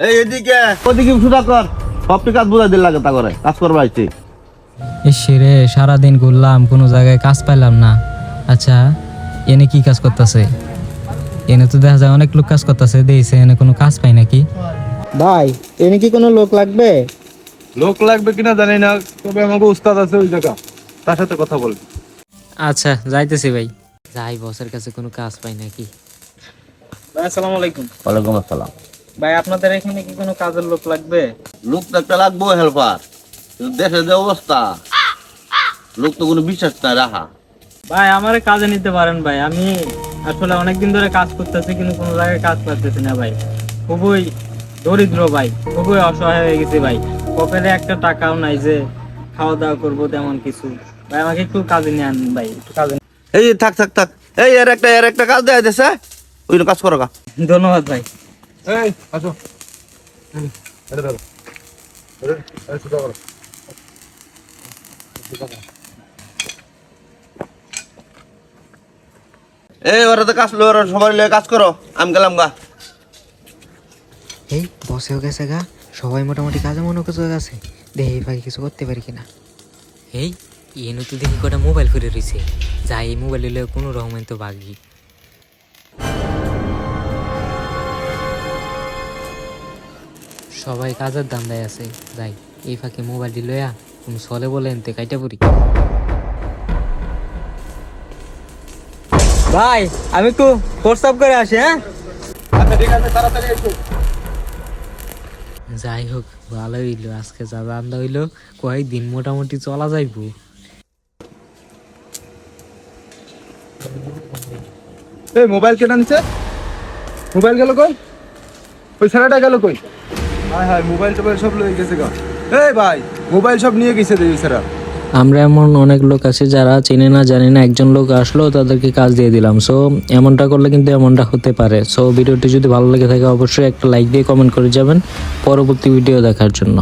এই এদিকে ওদিকে সুদা কর, সবটি কাজ বুঝাই দিল লাগে তা করে কাজ করবার আইছি। রে সারাদিন ঘুরলাম, কোনো জায়গায় কাজ পাইলাম না। আচ্ছা, এনে কি কাজ করতেছে? এনে তো দেখা যায় অনেক লোক কাজ করতেছে, দেখছে এনে কোনো কাজ পাই নাকি? ভাই এনে কি কোনো লোক লাগবে? লোক লাগবে কিনা জানি না, তবে আমাকে উস্তাদ আছে ওই জায়গা, তার সাথে কথা বলবি। আচ্ছা যাইতেছি ভাই। যাই বসের কাছে কোনো কাজ পাই নাকি। ভাই আসসালামু আলাইকুম। ওয়ালাইকুম আসসালাম। ভাই আপনাদের এখানে কি কোনো কাজের লোক লাগবে? লোক তো একটা লাগবো, হেল্পার। দেশের যে অবস্থা, লোক তো কোনো বিশ্বাস নাই রাখা। ভাই আমারে কাজে নিতে পারেন ভাই, আমি আসলে অনেকদিন ধরে কাজ করতেছি কিন্তু কোনো জায়গায় কাজ পাচ্ছি না ভাই। খুবই দরিদ্র ভাই, খুবই অসহায় হয়ে গেছি ভাই। পকেটে একটা টাকাও নাই যে খাওয়া দাওয়া করবো তেমন কিছু। ভাই আমাকে একটু কাজে নিয়ে আন ভাই, একটু কাজে। এই যে থাক থাক থাক, এই এর একটা কাজ দেয়া দিছে, ওই কাজ করো গা। ধন্যবাদ ভাই। এই আসো, এটা ধরো, এই সুদা করো। এই ওরা তো কাজ লো, সবাই লয়ে কাজ করো, আমি গেলাম গা। এই বসেও গেছে গা, সবাই মোটামুটি কাজে মনে কিছু গেছে, দেখি ভাই কিছু করতে পারি কিনা। এই এনে তো দেখি কটা মোবাইল ফিরে রয়েছে, যাই এই মোবাইল নিলে কোনো রকমের তো বাগি। সবাই কাজের দান্দায় আছে, যাই এই ফাঁকে মোবাইলটি লইয়া কোনো চলে বলে এনতে কাইটা পড়ি। ভাই আমি একটু প্রস্তাব করে আসি, হ্যাঁ? আচ্ছা ঠিক আছে, তাড়াতাড়ি এসো। যাই হোক ভালো হইলো, আজকে যা রান্না হইলো কয়েকদিন মোটামুটি চলা যাইবো। এই মোবাইল কেন আনছে? মোবাইল গেল কই? ওই ছেলেটা গেল কই? হায় হায়, মোবাইল টোবাইল সব লয়ে গেছে গা। এই ভাই, মোবাইল সব নিয়ে গেছে রে এই ছেলেরা। আমরা এমন অনেক লোক আছে যারা চেনে না জানে না, একজন লোক আসলো তাদেরকে কাজ দিয়ে দিলাম। সো এমনটা করলে কিন্তু এমনটা হতে পারে। সো ভিডিওটি যদি ভালো লেগে থাকে অবশ্যই একটা লাইক দিয়ে কমেন্ট করে যাবেন পরবর্তী ভিডিও দেখার জন্য।